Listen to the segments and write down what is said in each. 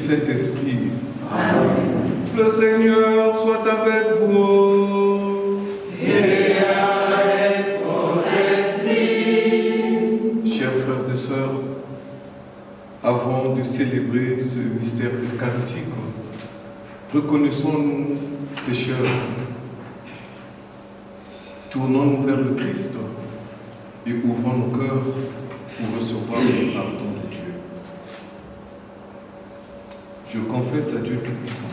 Saint-Esprit. Amen. Le Seigneur soit avec vous. Et avec votre esprit. Chers frères et sœurs, avant de célébrer ce mystère eucharistique, reconnaissons-nous pécheurs. Tournons-nous vers le Christ et ouvrons nos cœurs pour recevoir le pardon de Dieu. Je confesse à Dieu Tout-Puissant.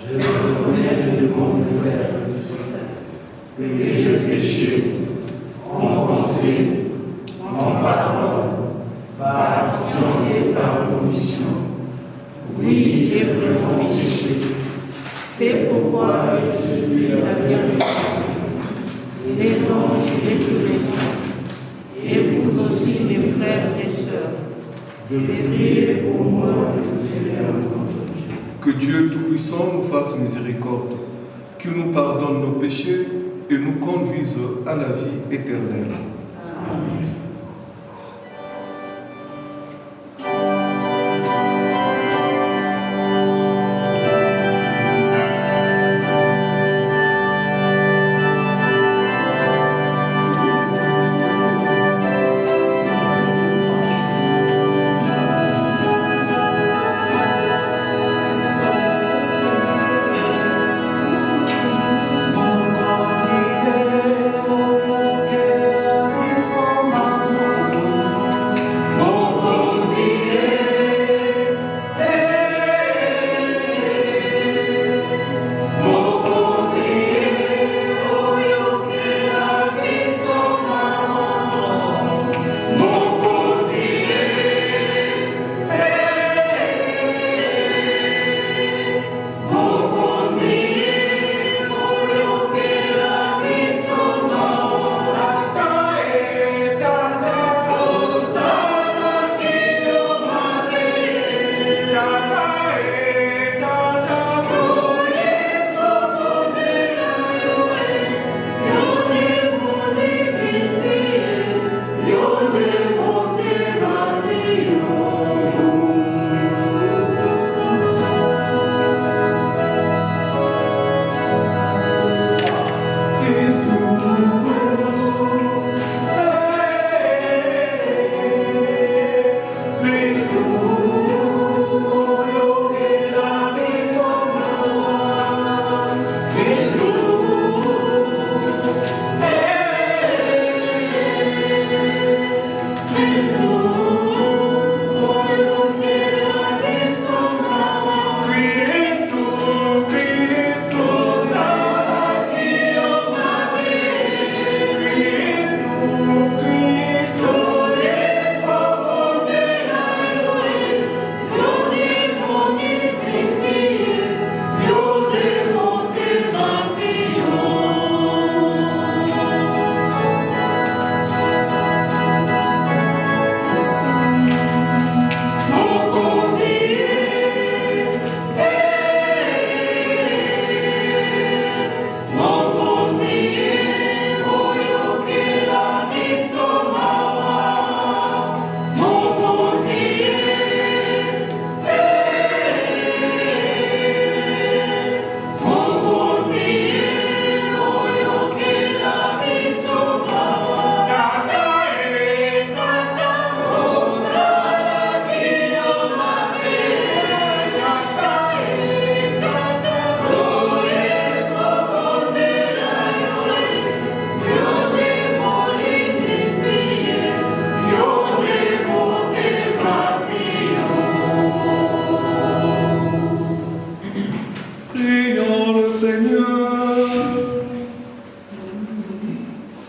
Je reconnais devant mon frère que j'ai péché en pensée, en parole, par action et par omission. Oui, j'ai vraiment péché. C'est pourquoi je suis la Vierge Marie, les anges et tous les saints, et vous aussi, mes frères et sœurs, de prier pour moi, le Seigneur notre Dieu. Que Dieu Tout-Puissant nous fasse miséricorde, qu'il nous pardonne nos péchés et nous conduise à la vie éternelle. Amen.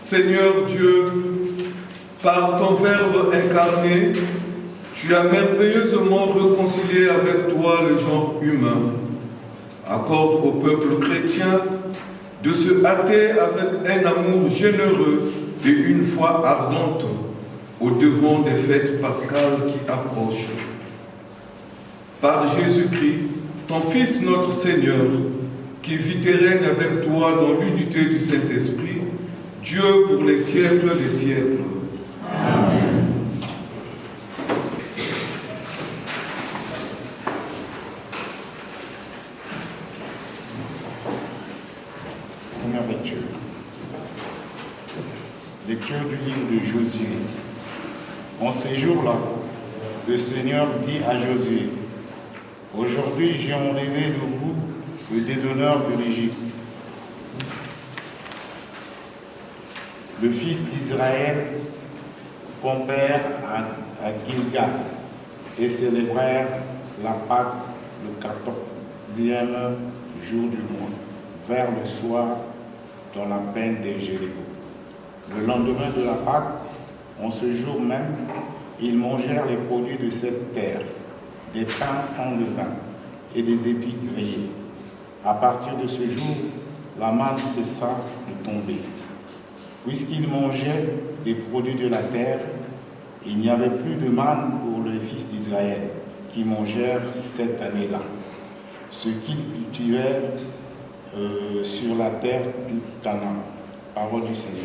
Seigneur Dieu, par ton Verbe incarné, tu as merveilleusement réconcilié avec toi le genre humain. Accorde au peuple chrétien de se hâter avec un amour généreux et une foi ardente au devant des fêtes pascales qui approchent. Par Jésus-Christ, ton Fils notre Seigneur, qui vit et règne avec toi dans l'unité du Saint-Esprit, Dieu pour les siècles des siècles. Amen. Lecture du livre de Josué. En ces jours-là, le Seigneur dit à Josué, « Aujourd'hui, j'ai enlevé de vous le déshonneur de l'Égypte. Le fils d'Israël campèrent à Gilgal et célébrèrent la Pâque le 14e jour du mois, vers le soir, dans la plaine de Jéricho. Le lendemain de la Pâque, en ce jour même, ils mangèrent les produits de cette terre, des pains sans levain et des épis grillés. À partir de ce jour, la manne cessa de tomber. Puisqu'ils mangeaient des produits de la terre, il n'y avait plus de manne pour les fils d'Israël qui mangèrent cette année-là. Ce qu'ils cultivèrent sur la terre du Canaan. Parole du Seigneur.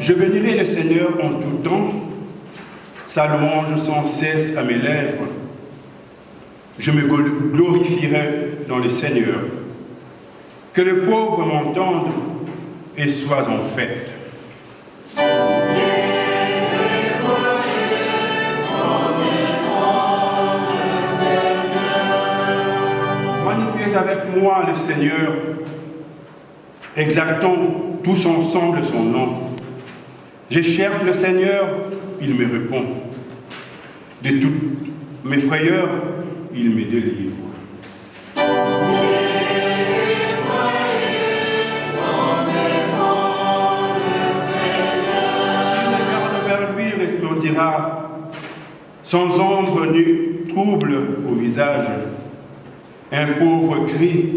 Je bénirai le Seigneur en tout temps, sa louange sans cesse à mes lèvres. Je me glorifierai dans le Seigneur. Que le pauvre m'entende et soit en fête. Magnifiez avec moi le Seigneur, exaltons tous ensemble son nom. Je cherche le Seigneur, il me répond. De toutes mes frayeurs, il me délivre. Qui regarde vers lui resplendira, sans ombre ni trouble au visage. Un pauvre crie,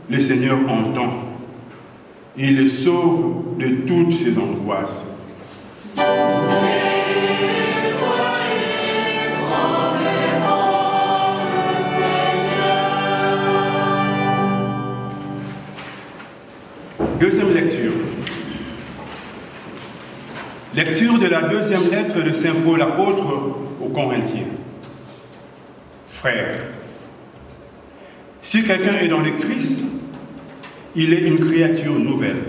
le Seigneur entend. Il le sauve de toutes ses angoisses. Deuxième lecture. Lecture de la deuxième lettre de Saint Paul apôtre aux Corinthiens. Frères, si quelqu'un est dans le Christ, il est une créature nouvelle.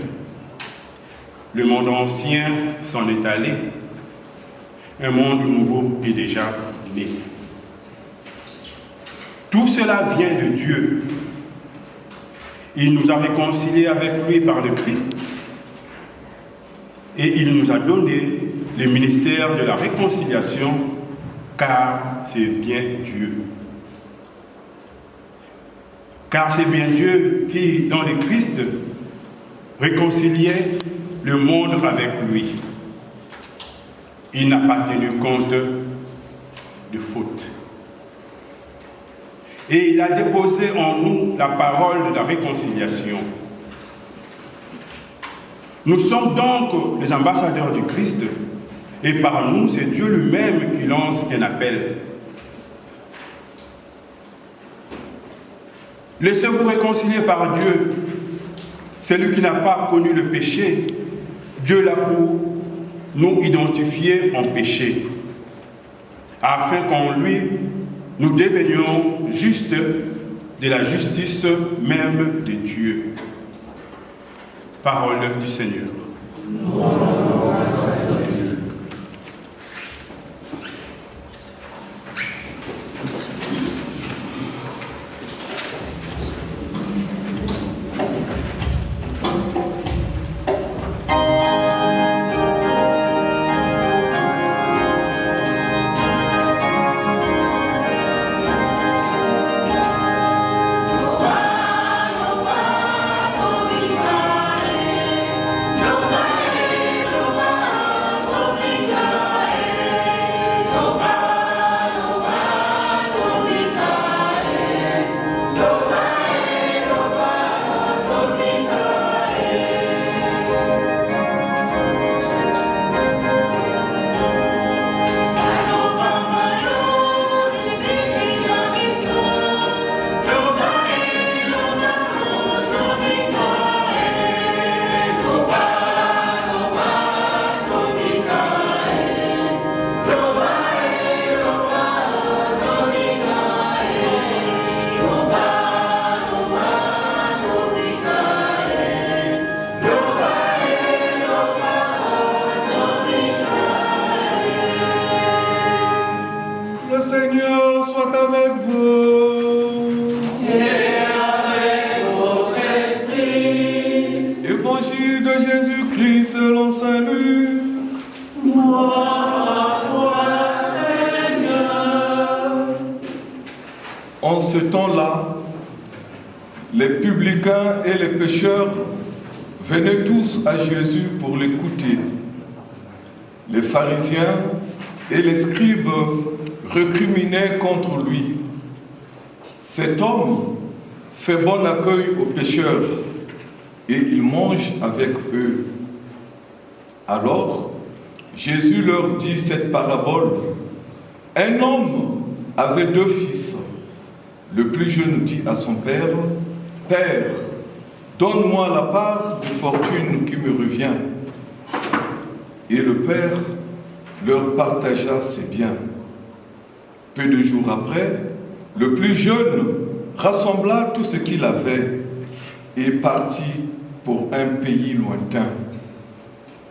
Le monde ancien s'en est allé. Un monde nouveau est déjà né. Tout cela vient de Dieu. Il nous a réconciliés avec lui par le Christ et il nous a donné le ministère de la réconciliation, car c'est bien Dieu. Car c'est bien Dieu qui, dans le Christ, réconciliait le monde avec lui. Il n'a pas tenu compte de faute. Et il a déposé en nous la parole de la réconciliation. Nous sommes donc les ambassadeurs du Christ, et par nous, c'est Dieu lui-même qui lance un appel. Laissez-vous réconcilier par Dieu. Celui qui n'a pas connu le péché, Dieu l'a pour nous identifier en péché, afin qu'en lui, nous devenions justes de la justice même de Dieu. Parole du Seigneur. salut. Gloire à toi, Seigneur. En ce temps-là, les publicains et les pécheurs venaient tous à Jésus pour l'écouter. Les pharisiens et les scribes recriminaient contre lui. Cet homme fait bon accueil aux pécheurs et il mange avec eux. Alors, Jésus leur dit cette parabole. Un homme avait 2 fils. Le plus jeune dit à son père, « Père, donne-moi la part de fortune qui me revient. » Et le père leur partagea ses biens. Peu de jours après, le plus jeune rassembla tout ce qu'il avait et partit pour un pays lointain,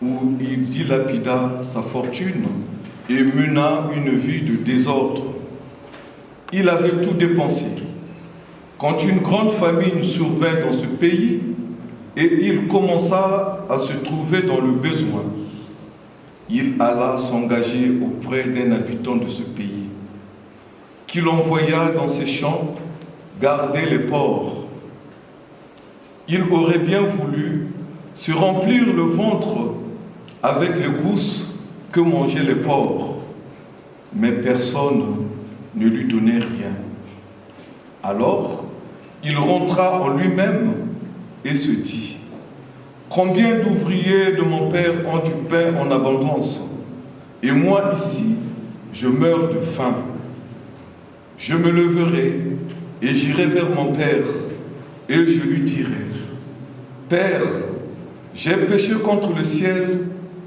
où il dilapida sa fortune et mena une vie de désordre. Il avait tout dépensé. Quand une grande famine survint dans ce pays, et il commença à se trouver dans le besoin, il alla s'engager auprès d'un habitant de ce pays, qui l'envoya dans ses champs garder les porcs. Il aurait bien voulu se remplir le ventre avec les gousses que mangeaient les porcs, mais personne ne lui donnait rien. Alors, il rentra en lui-même et se dit, « Combien d'ouvriers de mon père ont du pain en abondance, et moi ici, je meurs de faim. Je me leverai et j'irai vers mon père, et je lui dirai, « Père, j'ai péché contre le ciel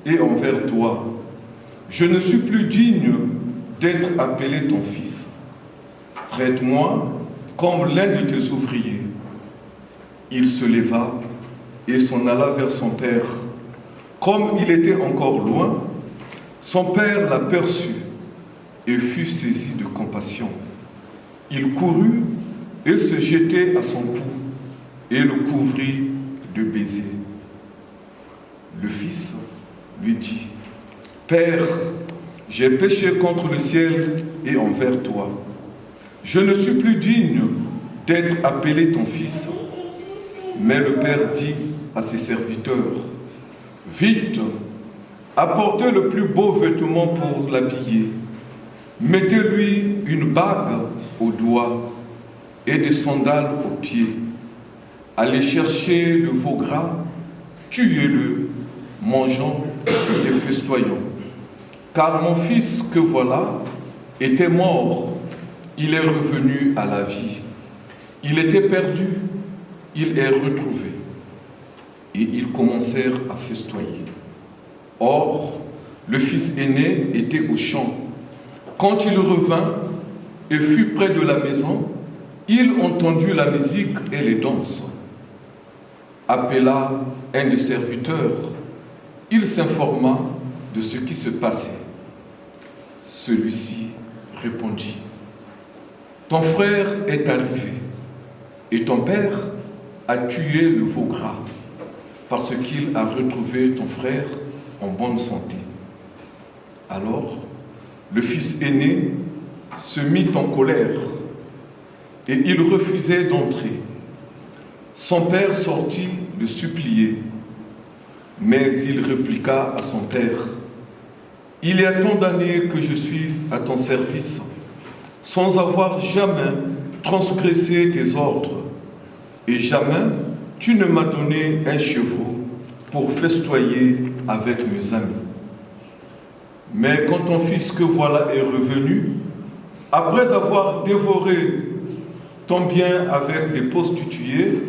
et envers toi. Je ne suis plus digne d'être appelé ton fils. Traite-moi comme l'un de tes ouvriers. » Il se leva et s'en alla vers son père. Comme il était encore loin, son père l'aperçut et fut saisi de compassion. Il courut et se jetait à son cou et le couvrit de baisers. Le fils lui dit, « Père, j'ai péché contre le ciel et envers toi. Je ne suis plus digne d'être appelé ton fils. » Mais le père dit à ses serviteurs, « Vite, apportez le plus beau vêtement pour l'habiller. Mettez-lui une bague au doigt et des sandales aux pieds. Allez chercher le veau gras, tuez-le, mangeons et festoyons. Car mon fils que voilà était mort, il est revenu à la vie. Il était perdu, il est retrouvé. » Et ils commencèrent à festoyer. Or, le fils aîné était au champ. Quand il revint et fut près de la maison, il entendit la musique et les danses. Appela un des serviteurs. Il s'informa de ce qui se passait. Celui-ci répondit, « Ton frère est arrivé, et ton père a tué le veau gras, parce qu'il a retrouvé ton frère en bonne santé. » Alors, le fils aîné se mit en colère, et il refusait d'entrer. Son père sortit le supplier, mais il répliqua à son père, « Il y a tant d'années que je suis à ton service, sans avoir jamais transgressé tes ordres, et jamais tu ne m'as donné un chevreau pour festoyer avec mes amis. Mais quand ton fils que voilà est revenu, après avoir dévoré ton bien avec des prostituées,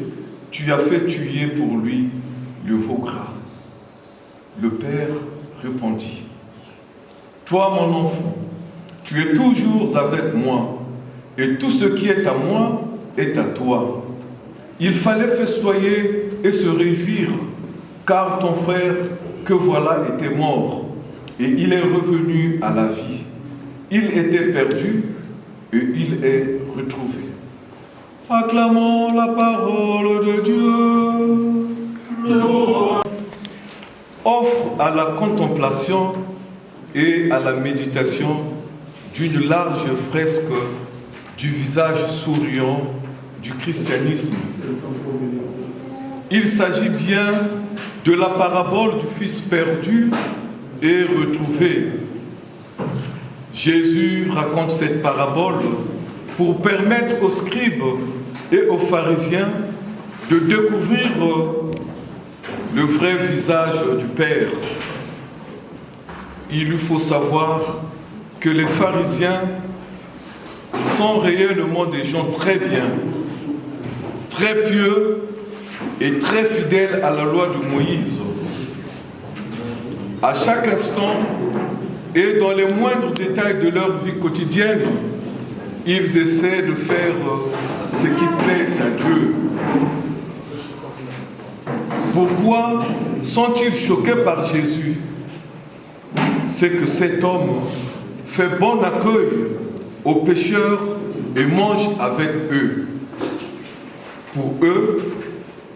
tu as fait tuer pour lui le veau gras. » Le père répondit, « Toi, mon enfant, tu es toujours avec moi, et tout ce qui est à moi est à toi. Il fallait festoyer et se réjouir, car ton frère que voilà était mort, et il est revenu à la vie. Il était perdu, et il est retrouvé. » Acclamons la parole de Dieu. Louange. Ô offre à la contemplation et à la méditation d'une large fresque du visage souriant du christianisme. Il s'agit bien de la parabole du Fils perdu et retrouvé. Jésus raconte cette parabole pour permettre aux scribes et aux pharisiens de découvrir le vrai visage du Père. Il lui faut savoir que les pharisiens sont réellement des gens très bien, très pieux et très fidèles à la loi de Moïse. À chaque instant et dans les moindres détails de leur vie quotidienne, ils essaient de faire ce qui plaît à Dieu. Pourquoi sont-ils choqués par Jésus? C'est que cet homme fait bon accueil aux pécheurs et mange avec eux. Pour eux,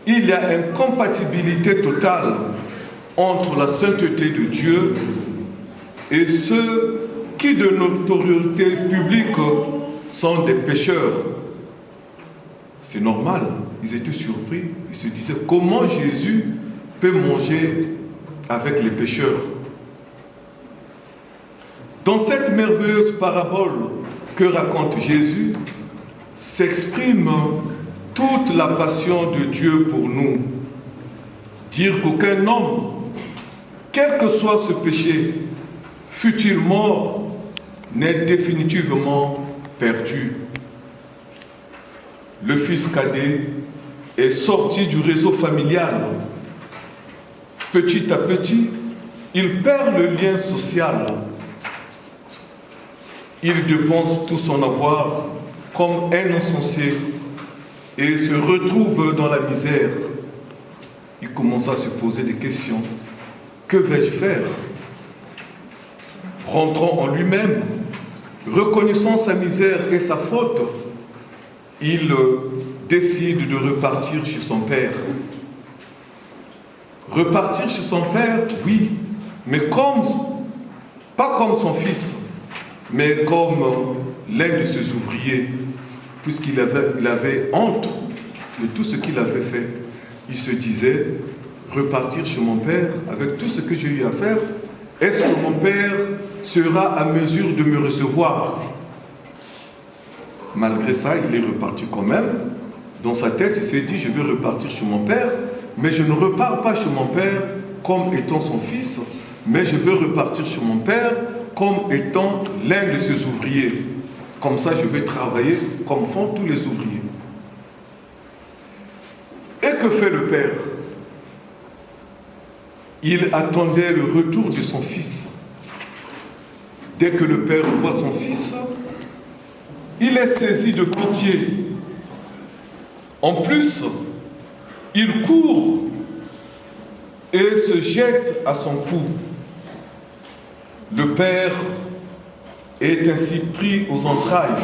il y a une compatibilité totale entre la sainteté de Dieu et ceux qui, de notoriété publique, sont des pécheurs. C'est normal, ils étaient surpris, ils se disaient comment Jésus peut manger avec les pécheurs. Dans cette merveilleuse parabole que raconte Jésus, s'exprime toute la passion de Dieu pour nous. Dire qu'aucun homme, quel que soit ce péché, fût-il mort, n'est définitivement perdu. Le fils cadet est sorti du réseau familial. Petit à petit, il perd le lien social. Il dépense tout son avoir comme un insensé et se retrouve dans la misère. Il commence à se poser des questions. Que vais-je faire? Rentrant en lui-même, reconnaissant sa misère et sa faute, il décide de repartir chez son père. Repartir chez son père, oui, mais pas comme son fils, mais comme l'un de ses ouvriers, puisqu'il avait honte de tout ce qu'il avait fait. Il se disait, repartir chez mon père avec tout ce que j'ai eu à faire, est-ce que mon père sera à mesure de me recevoir? Malgré ça, il est reparti quand même. Dans sa tête, il s'est dit, je vais repartir chez mon père, mais je ne repars pas chez mon père comme étant son fils, mais je veux repartir chez mon père comme étant l'un de ses ouvriers. Comme ça, je vais travailler comme font tous les ouvriers. Et que fait le père? Il attendait le retour de son fils. Dès que le père voit son fils, il est saisi de pitié. En plus, il court et se jette à son cou. Le père est ainsi pris aux entrailles.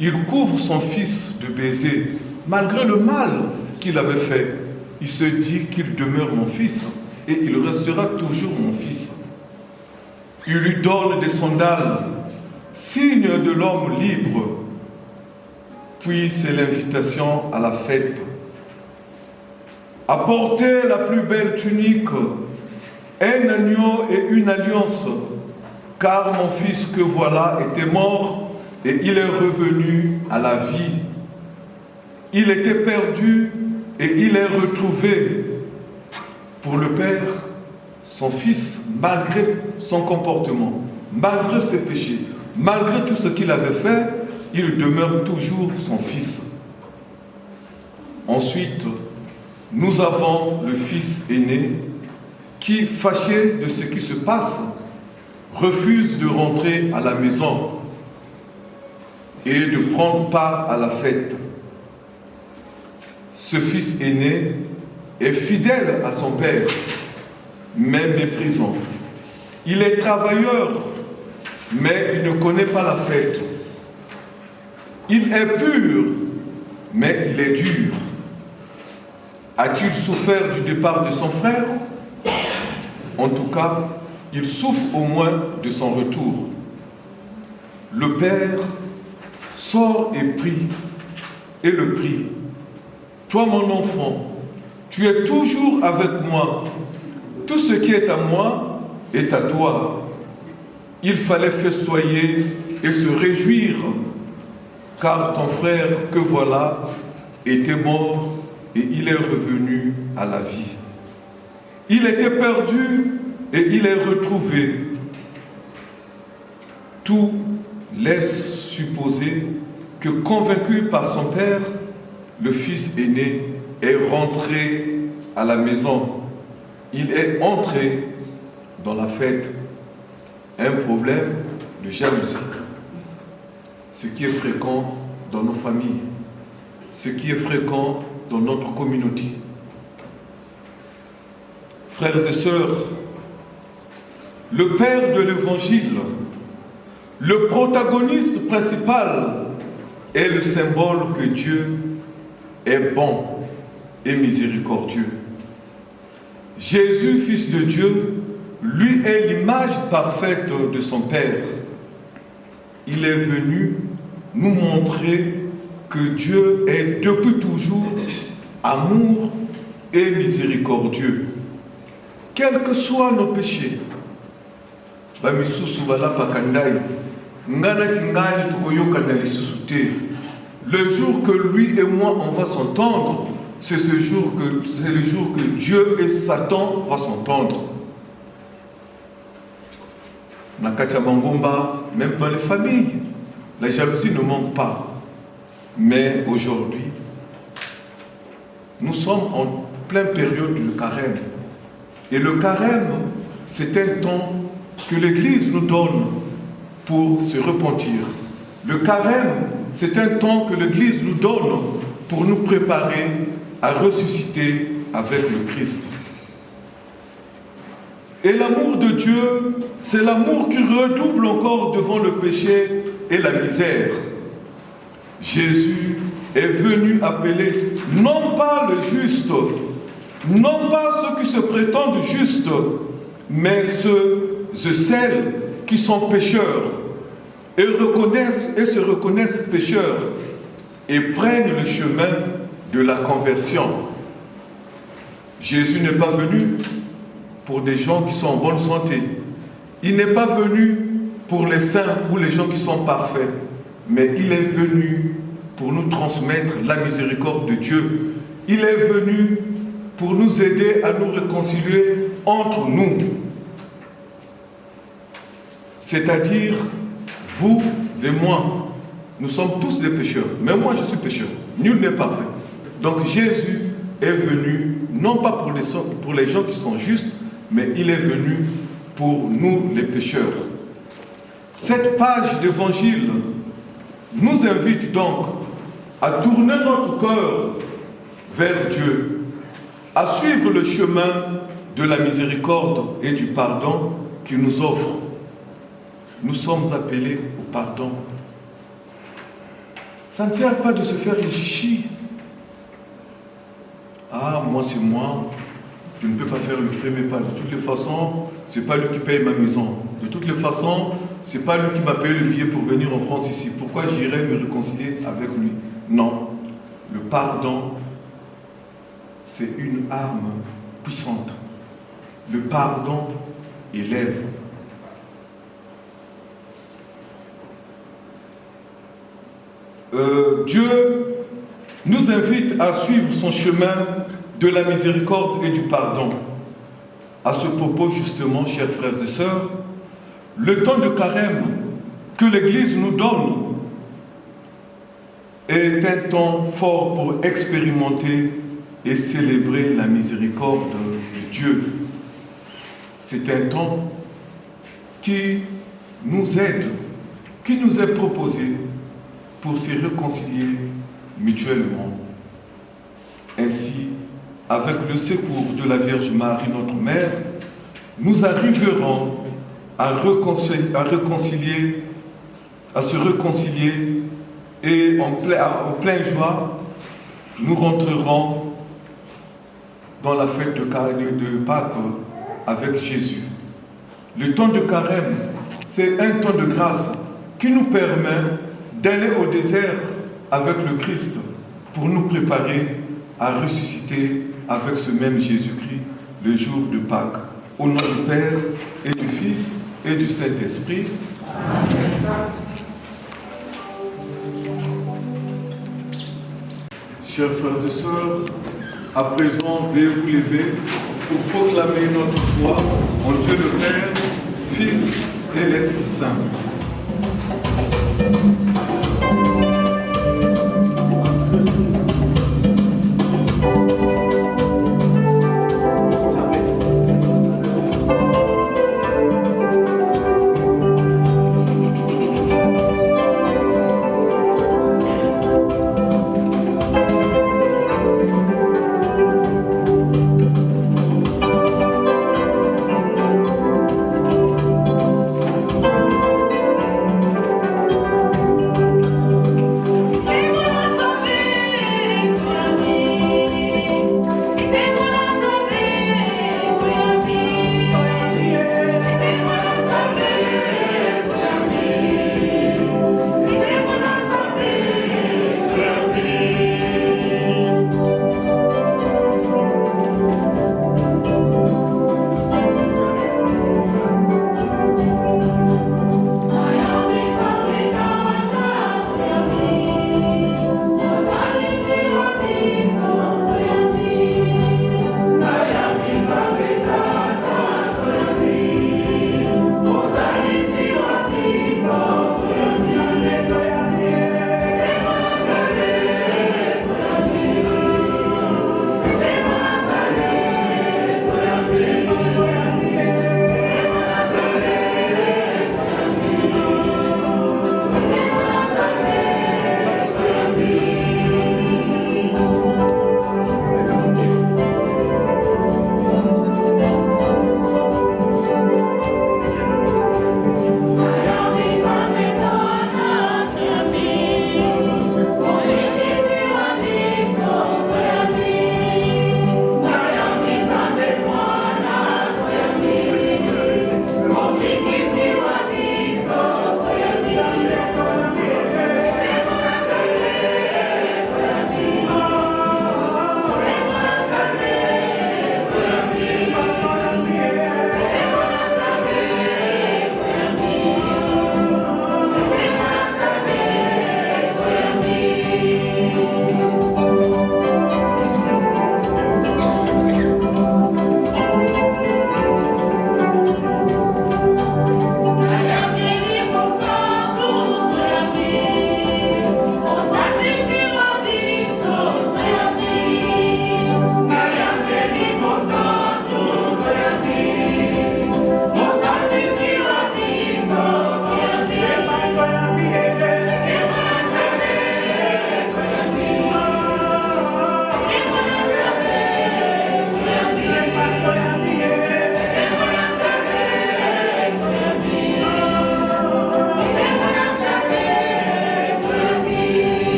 Il couvre son fils de baisers, malgré le mal qu'il avait fait. Il se dit qu'il demeure mon fils et il restera toujours mon fils. Il lui donne des sandales, signe de l'homme libre. Puis c'est l'invitation à la fête. Apportez la plus belle tunique, un agneau et une alliance, car mon fils que voilà était mort et il est revenu à la vie. Il était perdu et il est retrouvé. Pour le père, son fils, malgré son comportement, malgré ses péchés, malgré tout ce qu'il avait fait, il demeure toujours son fils. Ensuite, nous avons le fils aîné qui, fâché de ce qui se passe, refuse de rentrer à la maison et de prendre part à la fête. Ce fils aîné est fidèle à son père, mais méprisant. Il est travailleur, mais il ne connaît pas la fête. Il est pur, mais il est dur. A-t-il souffert du départ de son frère? En tout cas, il souffre au moins de son retour. Le Père sort et prie, et le prie. Toi, mon enfant, tu es toujours avec moi. Tout ce qui est à moi est à toi. Il fallait festoyer et se réjouir, car ton frère que voilà était mort et il est revenu à la vie. Il était perdu et il est retrouvé. Tout laisse supposer que, convaincu par son père, le fils aîné est rentré à la maison. Il est entré dans la fête. Un problème de jalousie. Ce qui est fréquent dans nos familles, ce qui est fréquent dans notre communauté. Frères et sœurs, le père de l'Évangile, le protagoniste principal, est le symbole que Dieu est bon et miséricordieux. Jésus, Fils de Dieu, lui est l'image parfaite de son Père. Il est venu nous montrer que Dieu est depuis toujours amour et miséricordieux. Quels que soient nos péchés, le jour que lui et moi on va s'entendre, c'est le jour que Dieu et Satan vont s'entendre. Même dans les familles, la jalousie ne manque pas. Mais aujourd'hui, nous sommes en pleine période du carême. Et le carême, c'est un temps que l'Église nous donne pour se repentir. Le carême, c'est un temps que l'Église nous donne pour nous préparer à ressusciter avec le Christ. Et l'amour de Dieu, c'est l'amour qui redouble encore devant le péché et la misère. Jésus est venu appeler non pas le juste, non pas ceux qui se prétendent justes, mais ceux et celles qui sont pécheurs et se reconnaissent pécheurs et prennent le chemin de la conversion. Jésus n'est pas venu pour des gens qui sont en bonne santé. Il n'est pas venu pour les saints ou les gens qui sont parfaits, mais il est venu pour nous transmettre la miséricorde de Dieu. Il est venu pour nous aider à nous réconcilier entre nous. C'est-à-dire, vous et moi, nous sommes tous des pécheurs. Même moi, je suis pécheur. Nul n'est parfait. Donc Jésus est venu, non pas pour les gens qui sont justes, mais il est venu pour nous les pécheurs. Cette page d'évangile nous invite donc à tourner notre cœur vers Dieu, à suivre le chemin de la miséricorde et du pardon qu'il nous offre. Nous sommes appelés au pardon. Ça ne sert pas de se faire les chichis. Ah, moi c'est moi, je ne peux pas faire le premier pas. De toutes les façons, c'est pas lui qui paye ma maison. De toutes les façons, c'est pas lui qui m'a payé le billet pour venir en France ici. Pourquoi j'irais me réconcilier avec lui? Non. Le pardon, c'est une arme puissante. Le pardon élève. Dieu nous invite à suivre son chemin de la miséricorde et du pardon. À ce propos, justement, chers frères et sœurs, le temps de carême que l'Église nous donne est un temps fort pour expérimenter et célébrer la miséricorde de Dieu. C'est un temps qui nous aide, qui nous est proposé pour se réconcilier mutuellement. Ainsi, avec le secours de la Vierge Marie, notre Mère, nous arriverons à se réconcilier et en pleine joie, nous rentrerons dans la fête de Pâques avec Jésus. Le temps de carême, c'est un temps de grâce qui nous permet d'aller au désert avec le Christ pour nous préparer à ressusciter avec ce même Jésus-Christ le jour de Pâques. Au nom du Père et du Fils et du Saint-Esprit. Chers frères et sœurs, à présent, veuillez vous lever pour proclamer notre foi en Dieu le Père, Fils et l'Esprit Saint.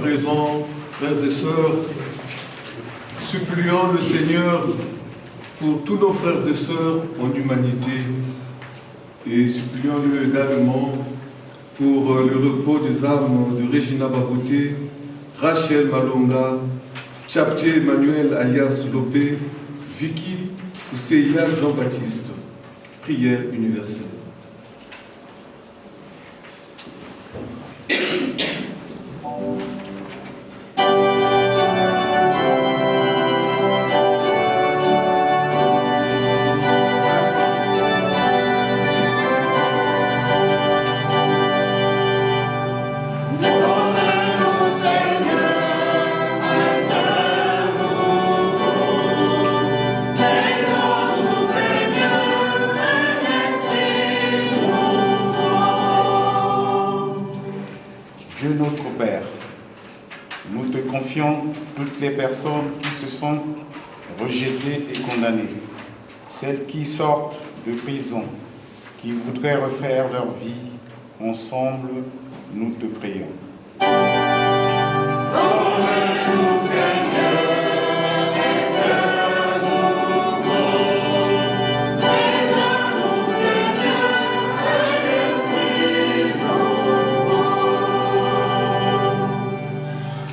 présent, frères et sœurs, supplions le Seigneur pour tous nos frères et sœurs en humanité et supplions-le également pour le repos des âmes de Regina Baboté, Rachel Malonga, Chapté Emmanuel alias Lopé, Vicky Ousseya Jean-Baptiste. Prière universelle. Dieu notre Père, nous te confions toutes les personnes qui se sont rejetées et condamnées, celles qui sortent de prison, qui voudraient refaire leur vie. Ensemble, nous te prions.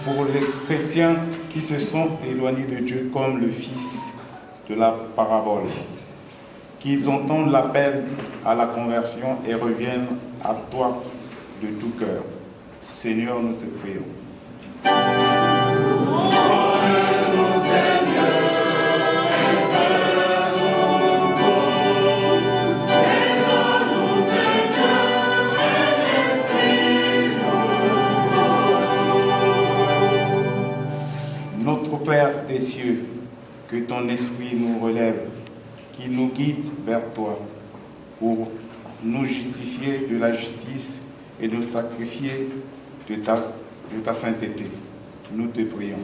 Pour les chrétiens qui se sont éloignés de Dieu comme le fils de la parabole, qu'ils entendent l'appel à la conversion et reviennent à toi de tout cœur. Seigneur, nous te prions. Notre Père des cieux, que ton esprit nous relève, qu'il nous guide vers toi, pour nous justifier de la justice et nous sacrifier de ta sainteté. Nous te prions.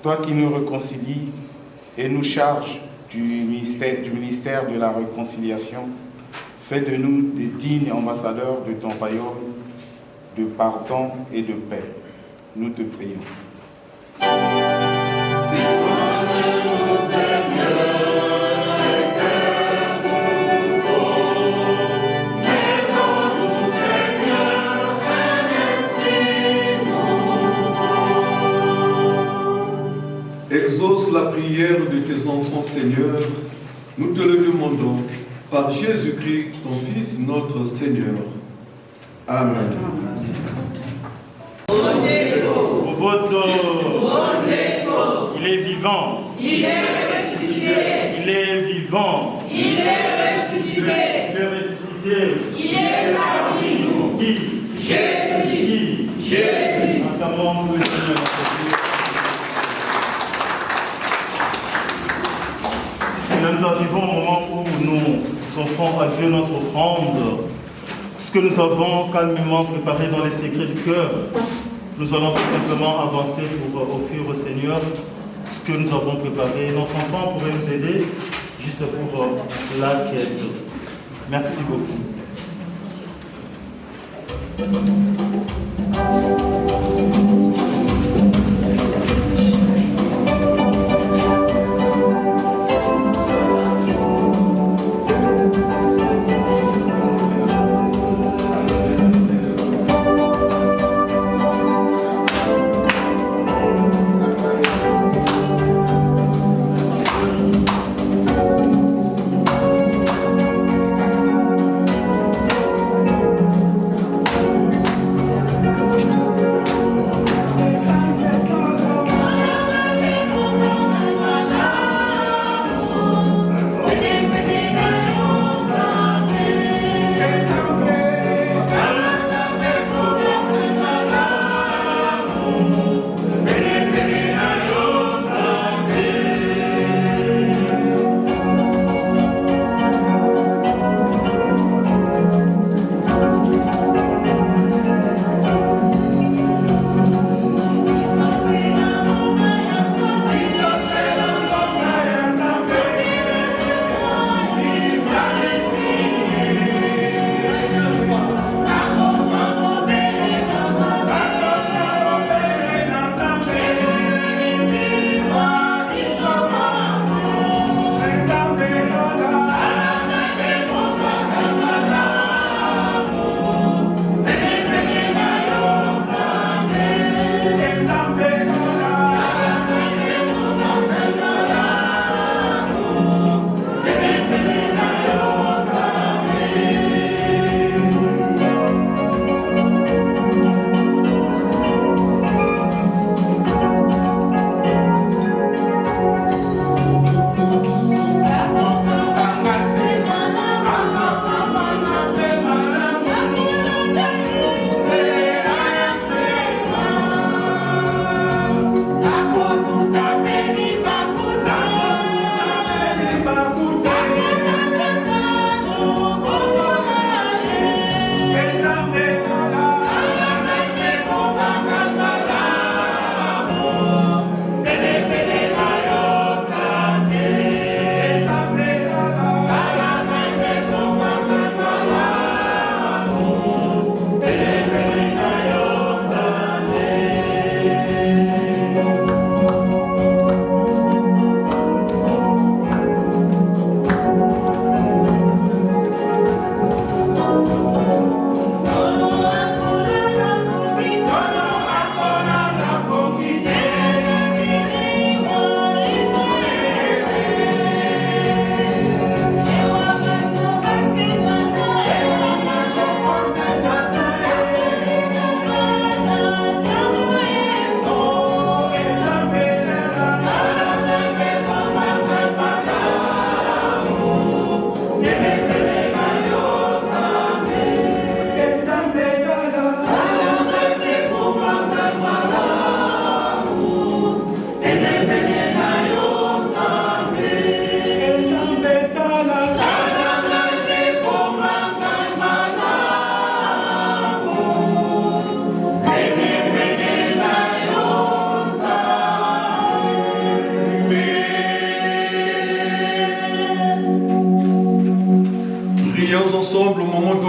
Toi qui nous réconcilies et nous charges du ministère de la réconciliation, fais de nous des dignes ambassadeurs de ton royaume, de pardon et de paix. Nous te prions. Exauce la prière de tes enfants, Seigneur. Nous te le demandons par Jésus-Christ, ton Fils, notre Seigneur. Amen. Roboto, il est vivant. Il est ressuscité. Il est vivant. Il est ressuscité. Il est ressuscité. Il est parmi nous. Qui? Jésus. Qui? Jésus. Acclamons le Seigneur. Et là, nous arrivons au moment où nous offrons à Dieu notre offrande. Ce que nous avons calmement préparé dans les secrets du cœur, nous allons tout simplement avancer pour offrir au Seigneur ce que nous avons préparé. Notre enfant pourrait nous aider juste pour la quête. Merci beaucoup.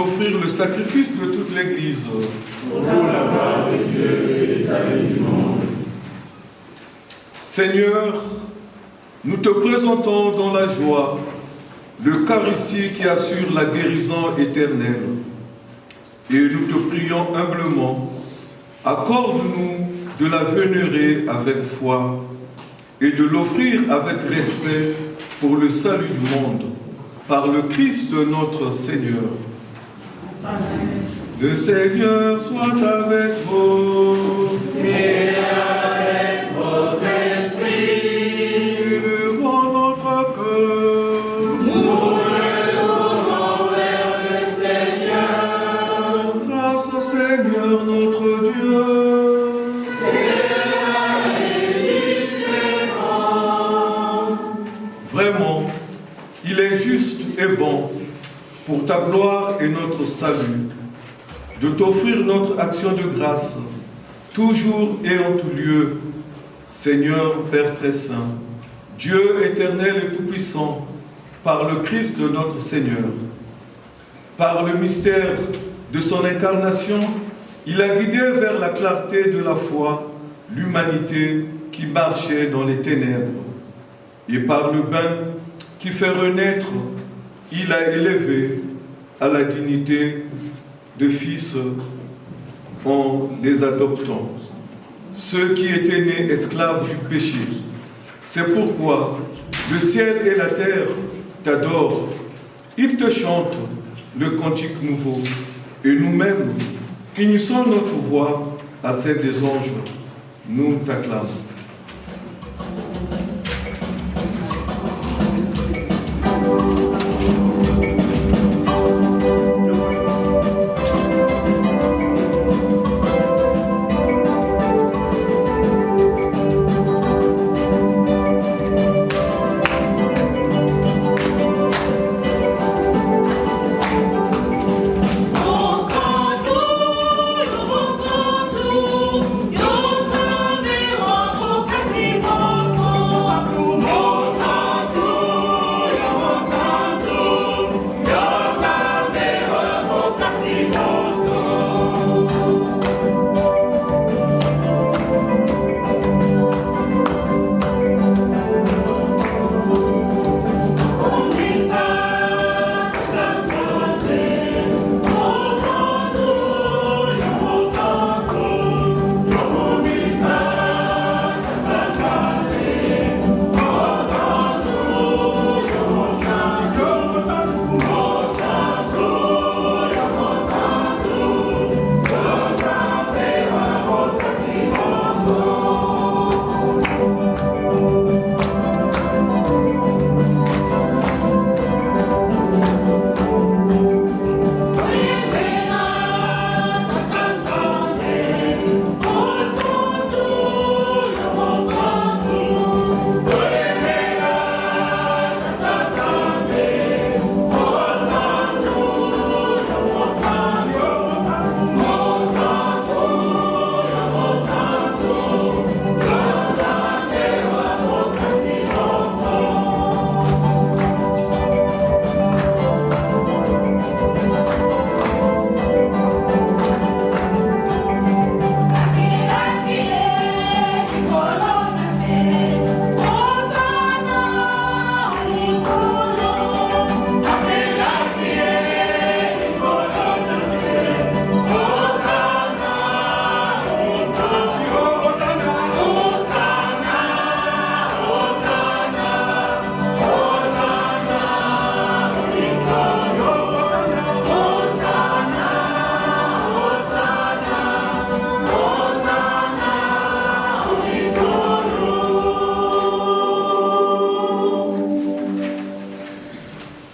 t'offrir le sacrifice de toute l'Église. Pour la gloire de Dieu et le salut du monde. Seigneur, nous te présentons dans la joie l'Eucharistie qui assure la guérison éternelle. Et nous te prions humblement, accorde-nous de la vénérer avec foi et de l'offrir avec respect pour le salut du monde, par le Christ notre Seigneur. Amen. Le Seigneur soit avec vous. Et avec votre esprit. Élevons notre cœur. Nous retournons vers le Seigneur. Grâce au Seigneur notre Dieu. Vraiment, il est juste et bon, pour ta gloire et notre salut, de t'offrir notre action de grâce, toujours et en tout lieu, Seigneur Père très saint, Dieu éternel et tout-puissant, par le Christ de notre Seigneur. Par le mystère de son incarnation, il a guidé vers la clarté de la foi l'humanité qui marchait dans les ténèbres. Et par le bain qui fait renaître, il a élevé à la dignité de fils en les adoptant, ceux qui étaient nés esclaves du péché. C'est pourquoi le ciel et la terre t'adorent. Ils te chantent le cantique nouveau. Et nous-mêmes, unissons notre voix à celle des anges. Nous t'acclamons.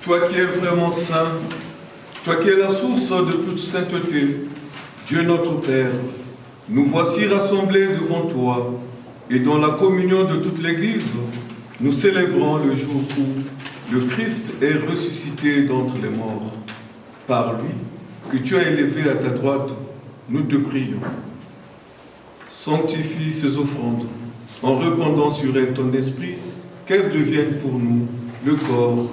Toi qui es vraiment saint, toi qui es la source de toute sainteté, Dieu notre Père, nous voici rassemblés devant toi et dans la communion de toute l'Église, nous célébrons le jour où le Christ est ressuscité d'entre les morts. Par lui, que tu as élevé à ta droite, nous te prions. Sanctifie ces offrandes en répandant sur elles ton esprit, qu'elles deviennent pour nous le corps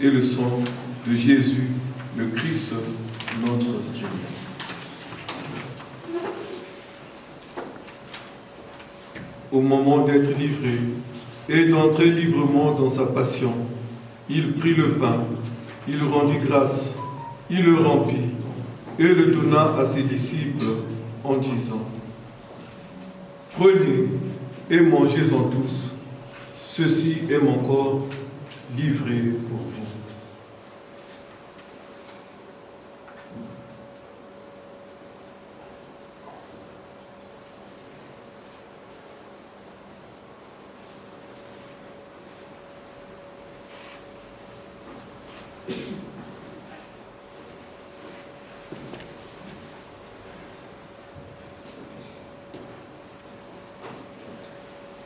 et le sang de Jésus, le Christ, notre Seigneur. Au moment d'être livré et d'entrer librement dans sa passion, il prit le pain, il rendit grâce, il le remplit et le donna à ses disciples en disant : Prenez et mangez-en tous, ceci est mon corps livré pour vous.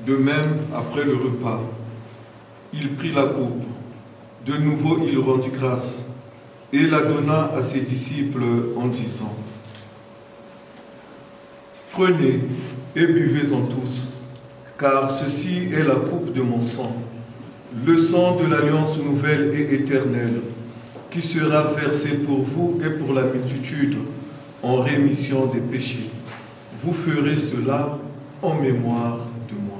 De même, après le repas, il prit la coupe. De nouveau, il rendit grâce et la donna à ses disciples en disant : Prenez et buvez-en tous, car ceci est la coupe de mon sang, le sang de l'alliance nouvelle et éternelle, qui sera versé pour vous et pour la multitude en rémission des péchés. Vous ferez cela en mémoire de moi.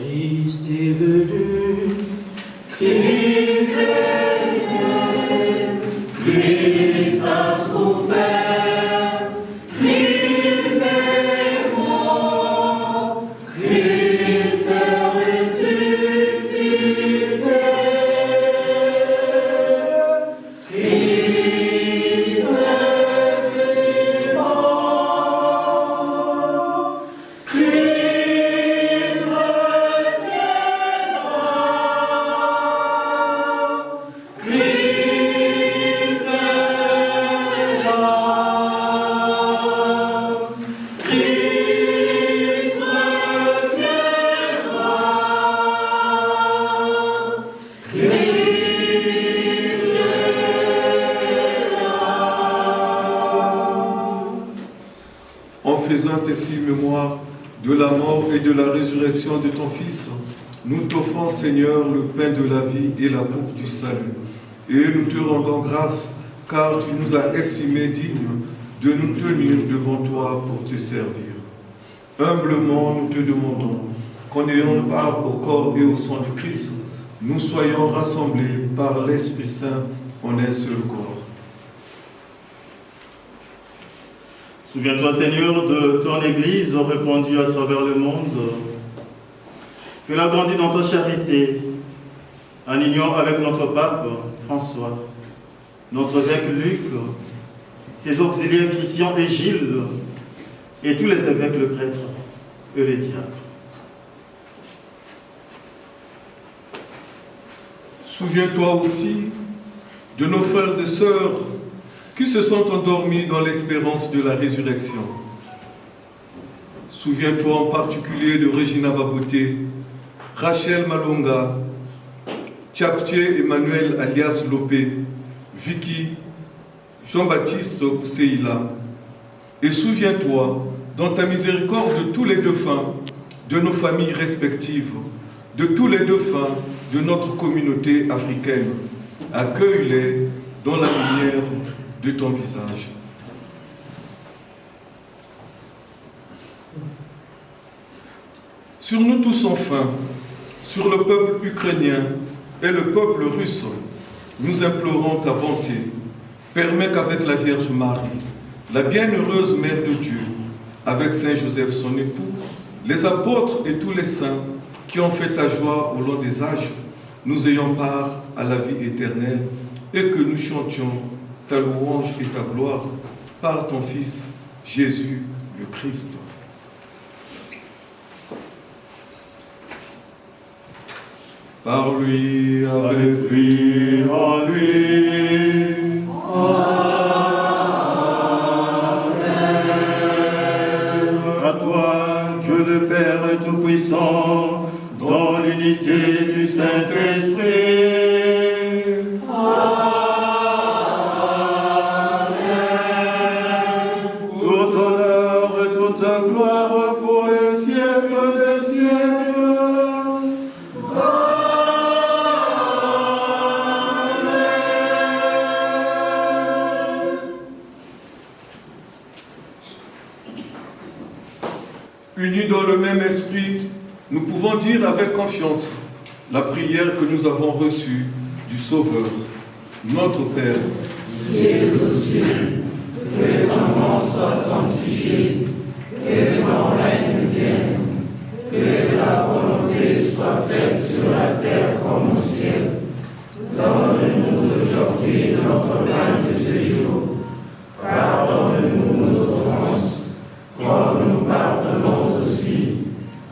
Christ est venu, Christ est né, Christ a souffert, Christ est mort, Christ est ressuscité, Christ est vivant, Christ faisant ainsi mémoire de la mort et de la résurrection de ton Fils, nous t'offrons, Seigneur, le pain de la vie et la coupe du salut. Et nous te rendons grâce, car tu nous as estimés dignes de nous tenir devant toi pour te servir. Humblement, nous te demandons qu'en ayant part au corps et au sang du Christ, nous soyons rassemblés par l'Esprit Saint en un seul corps. Souviens-toi, Seigneur, de ton Église répandue à travers le monde, que a grandi dans ta charité, en union avec notre pape François, notre évêque Luc, ses auxiliaires Christian et Gilles, et tous les évêques, le prêtre et les diacres. Souviens-toi aussi de nos frères et sœurs qui se sont endormis dans l'espérance de la résurrection. Souviens-toi en particulier de Regina Baboté, Rachel Malonga, Tchaptier Emmanuel alias Lopé, Vicky, Jean-Baptiste Kousseïla. Et souviens-toi, dans ta miséricorde, de tous les défunts de nos familles respectives, de tous les défunts de notre communauté africaine. Accueille-les dans la lumière de ton visage. Sur nous tous enfin, sur le peuple ukrainien et le peuple russe, nous implorons ta bonté. Permets qu'avec la Vierge Marie, la bienheureuse Mère de Dieu, avec Saint Joseph son époux, les apôtres et tous les saints qui ont fait ta joie au long des âges, nous ayons part à la vie éternelle et que nous chantions ta louange et ta gloire par ton Fils, Jésus le Christ. Par lui, avec lui, en lui. Amen. puissant, dans l'unité du Saint-Esprit. Tout honneur et toute gloire pour les siècles des siècles. Unis dans le même esprit, nous pouvons dire avec confiance la prière que nous avons reçue du Sauveur, notre Père. Qui es aux cieux, que ton nom soit sanctifié, que ton règne vienne, que ta volonté soit faite sur la terre comme au ciel. Donne-nous aujourd'hui notre pain de ce jour. Pardonne-nous nos offenses, comme nous pardonnons aussi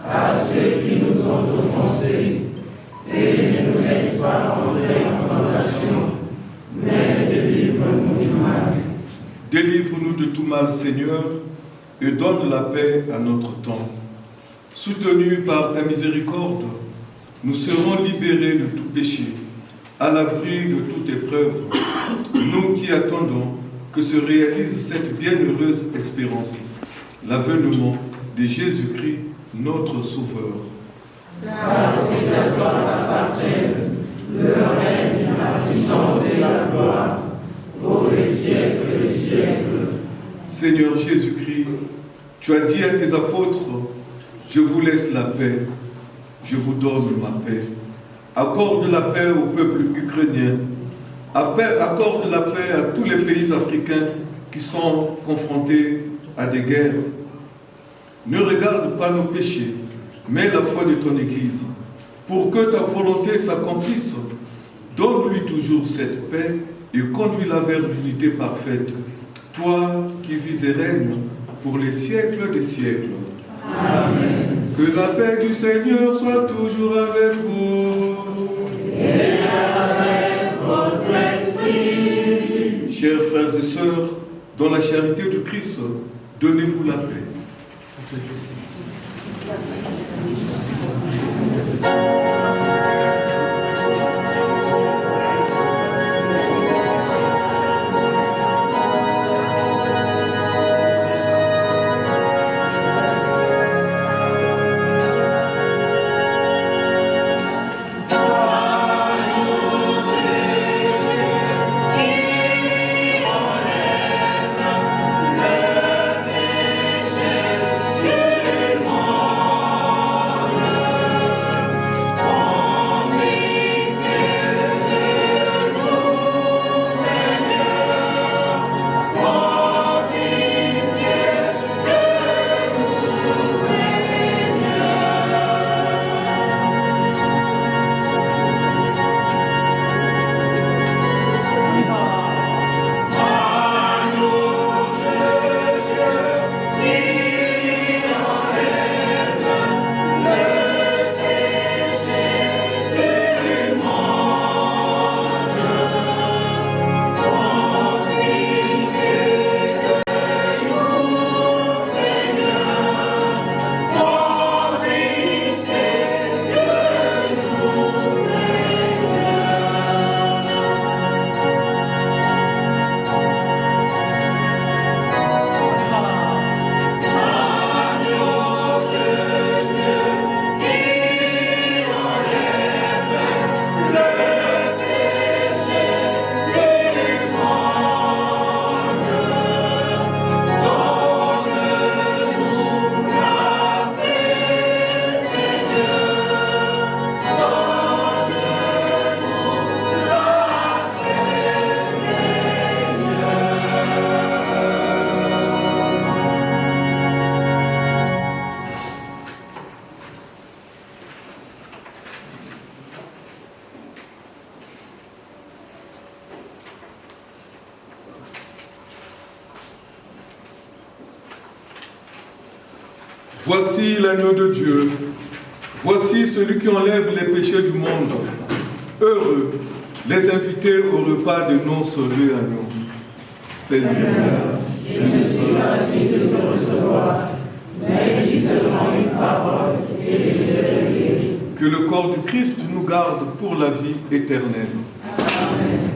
à ceux qui nous ont offensés. Et ne nous laisse pas entrer en tentation, mais délivre-nous du mal. Délivre-nous de tout mal, Seigneur, et donne la paix à notre temps. Soutenus par ta miséricorde, nous serons libérés de tout péché, à l'abri de toute épreuve, nous qui attendons que se réalise cette bienheureuse espérance, l'avènement de Jésus-Christ, notre Sauveur. Car c'est à toi qu'appartiennent le règne, la puissance et la gloire, pour les siècles des siècles. Seigneur Jésus-Christ, tu as dit à tes apôtres, je vous laisse la paix, je vous donne ma paix. Accorde la paix au peuple ukrainien, accorde la paix à tous les pays africains qui sont confrontés à des guerres. Ne regarde pas nos péchés, mais la foi de ton Église. Pour que ta volonté s'accomplisse, donne-lui toujours cette paix et conduis-la vers l'unité parfaite. Toi qui vis et règnes pour les siècles des siècles. Amen. Que la paix du Seigneur soit toujours avec vous. Et avec votre esprit. Chers frères et sœurs, dans la charité du Christ, donnez-vous la paix. Voici l'agneau de Dieu. Voici celui qui enlève les péchés du monde. Heureux les invités au repas de noces de l'agneau. Seigneur, je ne suis pas digne de te recevoir, mais dis seulement une parole et je que le corps du Christ nous garde pour la vie éternelle. Amen.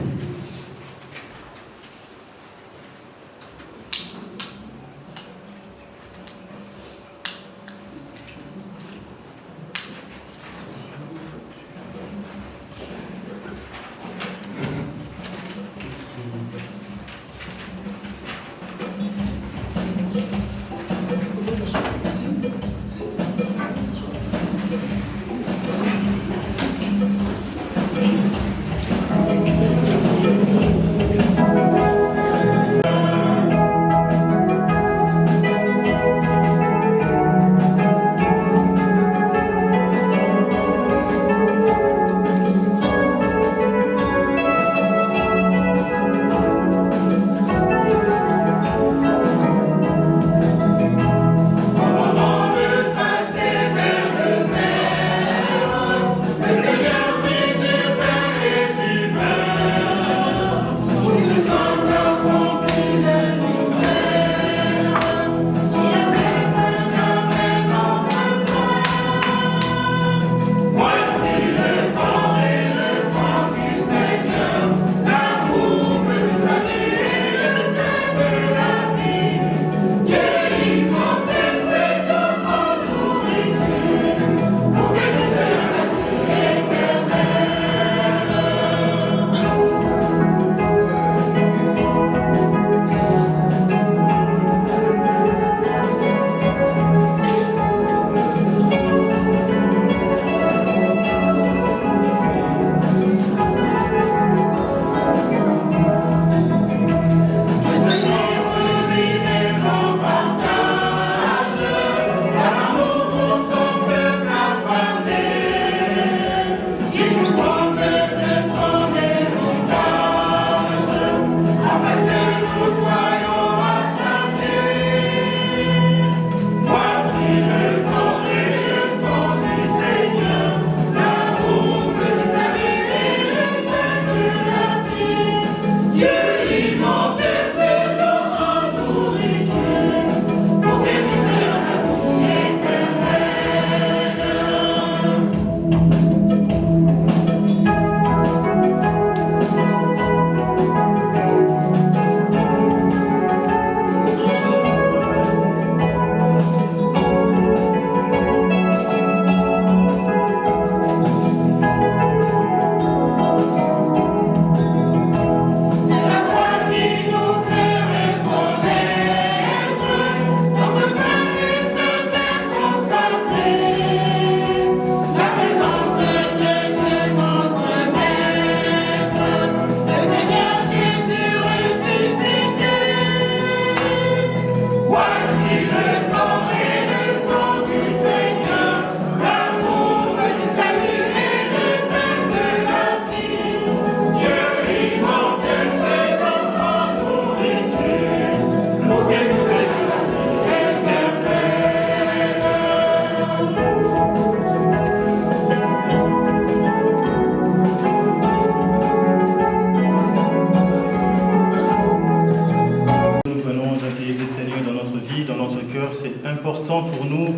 pour nous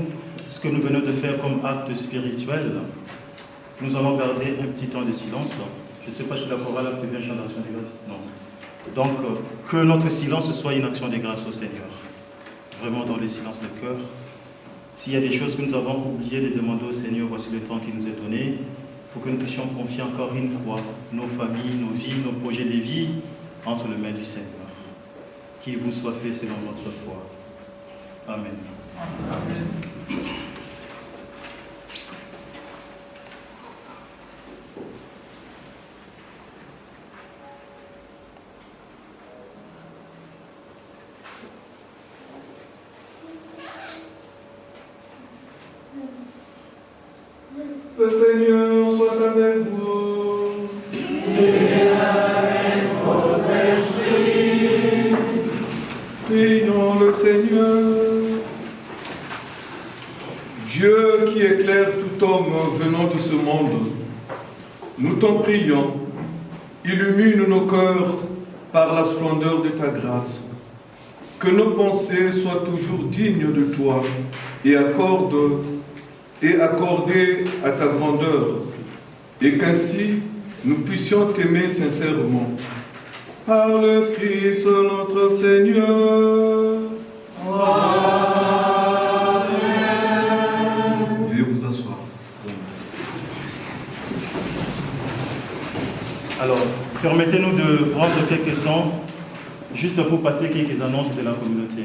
ce que nous venons de faire comme acte spirituel. Nous allons garder un petit temps de silence. Je ne sais pas si la chorale a prévu un chant d'action de grâce. Non. Donc, que notre silence soit une action de grâce au Seigneur. Vraiment dans le silence de cœur. S'il y a des choses que nous avons oublié de demander au Seigneur, voici le temps qu'il nous est donné, pour que nous puissions confier encore une fois nos familles, nos vies, nos projets de vie entre les mains du Seigneur. Qu'il vous soit fait selon votre foi. Amen. Amen. Le Seigneur soit avec vous. Et avec votre esprit. Prions le Seigneur. Dieu qui éclaire tout homme venant de ce monde, nous t'en prions, illumine nos cœurs par la splendeur de ta grâce. Que nos pensées soient toujours dignes de toi et accorde et accordée à ta grandeur, et qu'ainsi nous puissions t'aimer sincèrement. Par le Christ notre Seigneur. Amen. Veuillez vous asseoir. Alors, permettez-nous de prendre quelques temps juste pour passer quelques annonces de la communauté.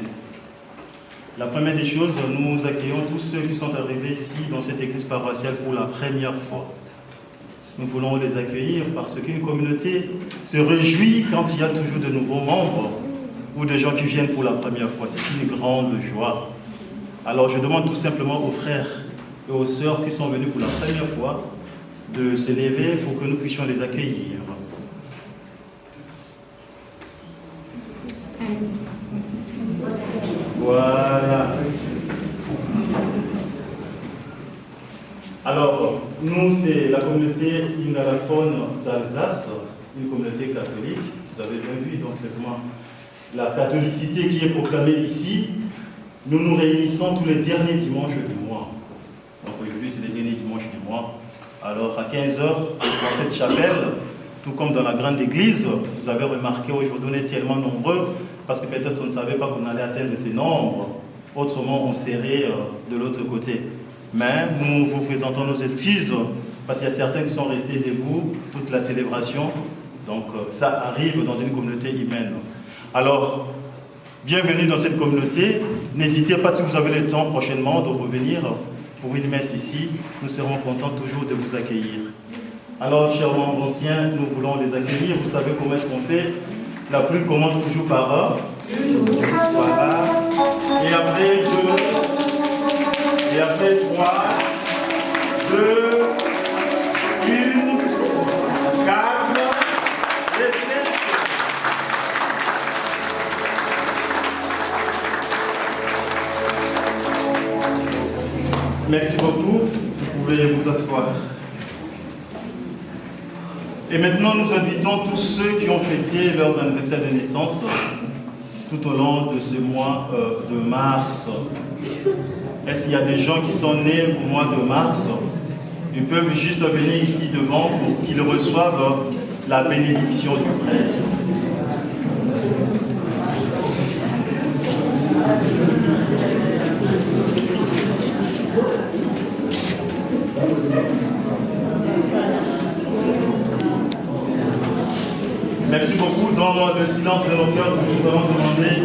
La première des choses, nous accueillons tous ceux qui sont arrivés ici dans cette église paroissiale pour la première fois. Nous voulons les accueillir parce qu'une communauté se réjouit quand il y a toujours de nouveaux membres ou de gens qui viennent pour la première fois. C'est une grande joie. Alors je demande tout simplement aux frères et aux sœurs qui sont venus pour la première fois de se lever pour que nous puissions les accueillir. Voilà. Alors, nous, c'est la communauté ingalophone d'Alsace, une communauté catholique. Vous avez bien vu, donc c'est comment la catholicité qui est proclamée ici. Nous nous réunissons tous les derniers dimanches du mois. Donc aujourd'hui, c'est les derniers dimanches du mois. Alors, à 15h, dans cette chapelle, tout comme dans la grande église, vous avez remarqué aujourd'hui, on est tellement nombreux, parce que peut-être on ne savait pas qu'on allait atteindre ces nombres. Autrement, on serait de l'autre côté. Mais nous vous présentons nos excuses, parce qu'il y a certains qui sont restés debout toute la célébration. Donc ça arrive dans une communauté humaine. Alors, bienvenue dans cette communauté. N'hésitez pas, si vous avez le temps prochainement, de revenir pour une messe ici. Nous serons contents toujours de vous accueillir. Alors, chers membres anciens, nous voulons les accueillir. Vous savez comment est-ce qu'on fait? La pluie commence toujours par A. Voilà. Et après 2. Et après 3. 2. 1. 4. Et 7. Merci beaucoup. Vous pouvez vous asseoir. Et maintenant, nous invitons tous ceux qui ont fêté leurs anniversaires de naissance tout au long de ce mois de mars. Est-ce qu'il y a des gens qui sont nés au mois de mars? Ils peuvent juste venir ici devant pour qu'ils reçoivent la bénédiction du prêtre. Merci beaucoup. Dans le silence de nos cœurs, nous allons demander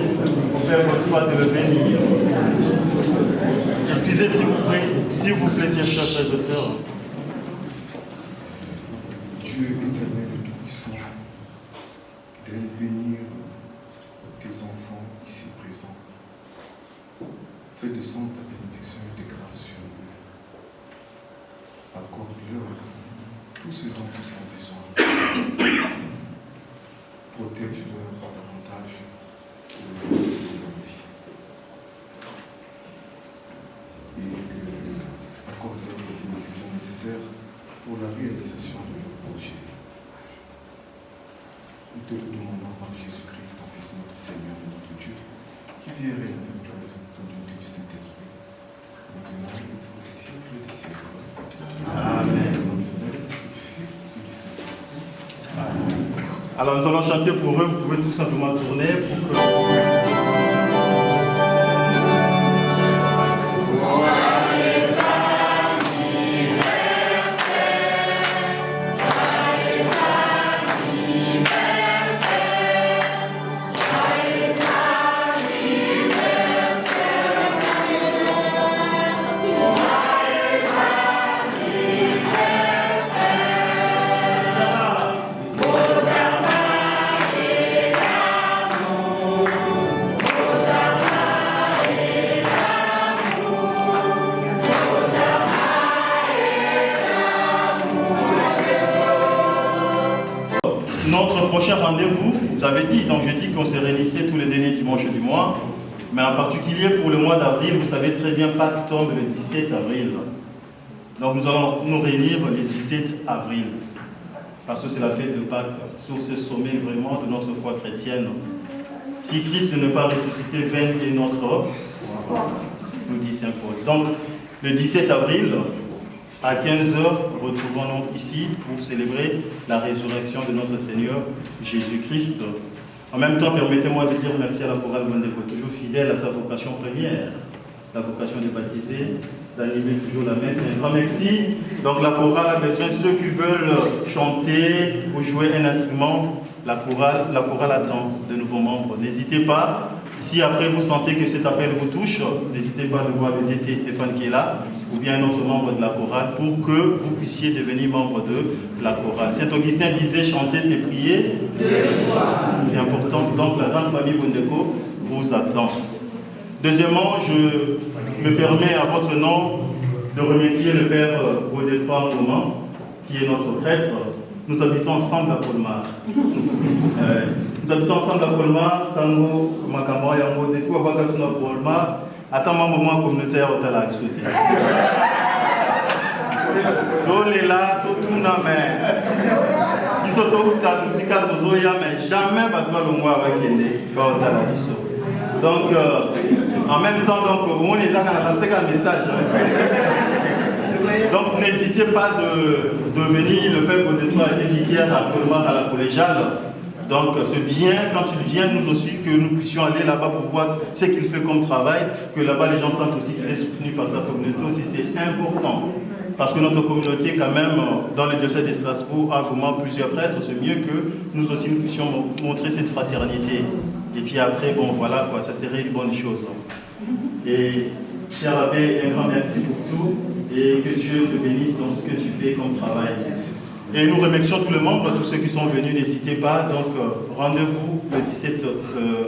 au Père Godefroy de le bénir. Excusez s'il vous plaît, chers frères et sœurs. Dieu éternel et tout-puissant, d'aide bénir tes enfants ici présents. Fais descendre ta bénédiction et tes grâces sur eux. Accorde-leur tout ce dont ils ont besoin. Protège-leur davantage pour le reste de leur vie. Et accorde-leur les bénédictions nécessaires pour la réalisation de leur projet. Nous te le demandons par Jésus-Christ, ton Fils, notre Seigneur et notre Dieu, qui vient régner avec toi dans l'unité du Saint-Esprit, maintenant et pour les siècles des siècles. Amen. Du Fils et du Saint-Esprit. Amen. Alors nous allons chanter pour eux, vous pouvez tout simplement tourner pour que... Notre prochain rendez-vous, vous avez dit, donc je dis qu'on se réunissait tous les derniers dimanches du mois, mais en particulier pour le mois d'avril, vous savez très bien, Pâques tombe le 17 avril. Donc nous allons nous réunir le 17 avril, parce que c'est la fête de Pâques, sur ce sommet vraiment de notre foi chrétienne. Si Christ n'est pas ressuscité, vaine est notre foi, nous dit Saint Paul. Donc Le 17 avril, à 15h, retrouvons-nous ici pour célébrer la résurrection de notre Seigneur Jésus-Christ. En même temps, permettez-moi de dire merci à la chorale Bondeko, toujours fidèle à sa vocation première, la vocation de baptiser, d'animer toujours la messe. Un grand merci. Donc la chorale a besoin de ceux qui veulent chanter ou jouer un instrument. La chorale attend de nouveaux membres. N'hésitez pas. Si après vous sentez que cet appel vous touche, n'hésitez pas à voir le DT Stéphane qui est là, ou bien un autre membre de la chorale, pour que vous puissiez devenir membre de la chorale. Saint Augustin disait chanter, c'est prier. C'est important. Donc la grande famille Bondeko vous attend. Deuxièmement, je me permets à votre nom de remercier le Père Godefroy Roman, qui est notre prêtre. Nous habitons ensemble à Colmar. Nous habitons ensemble à Colmar, Sango, Makambo, Yango, des coups à Colmar. Attends, moment communautaire au Talak sauté. Tous les là, tout le monde, mais ils sont tous les cas de Zoya, mais jamais battre le mois avec les au Talak. Donc, en même temps, on les a lancé un message. Donc n'hésitez pas de venir, le Père Godefroy est vicaire à Colmar à la collégiale. Donc c'est bien quand il vient nous aussi que nous puissions aller là-bas pour voir ce qu'il fait comme travail, que là-bas les gens sentent aussi qu'il est soutenu par sa communauté aussi, c'est important. Parce que notre communauté quand même, dans le diocèse de Strasbourg, a vraiment plusieurs prêtres, c'est mieux que nous aussi nous puissions montrer cette fraternité. Et puis après, bon voilà quoi, ça serait une bonne chose. Et cher abbé, un grand merci pour tout. Et que Dieu te bénisse dans ce que tu fais comme travail. Et nous remercions tous les membres, tous ceux qui sont venus, n'hésitez pas. Donc, rendez-vous le 17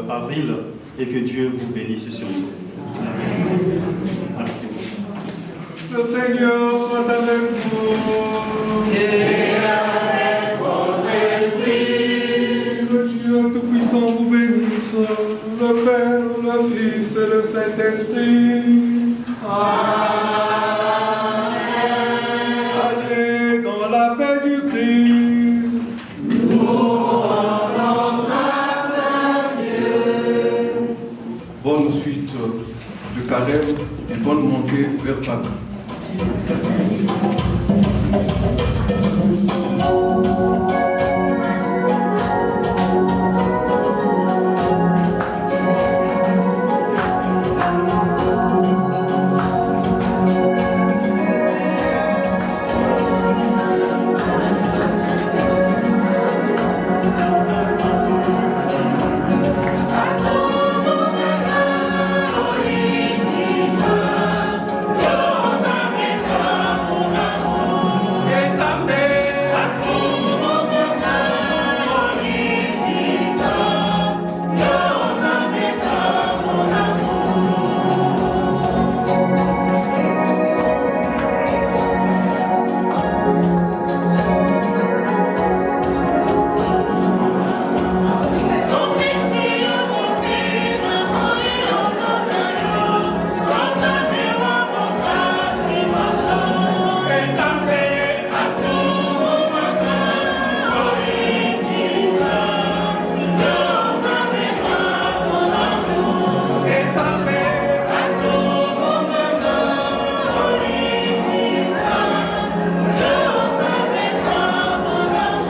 avril et que Dieu vous bénisse surtout. Merci beaucoup. Le Seigneur soit avec vous. Et avec votre esprit. Que Dieu Tout-Puissant vous bénisse, le Père, le Fils et le Saint-Esprit. Amen. Bonne suite de carême et bonne montée vers Pâques.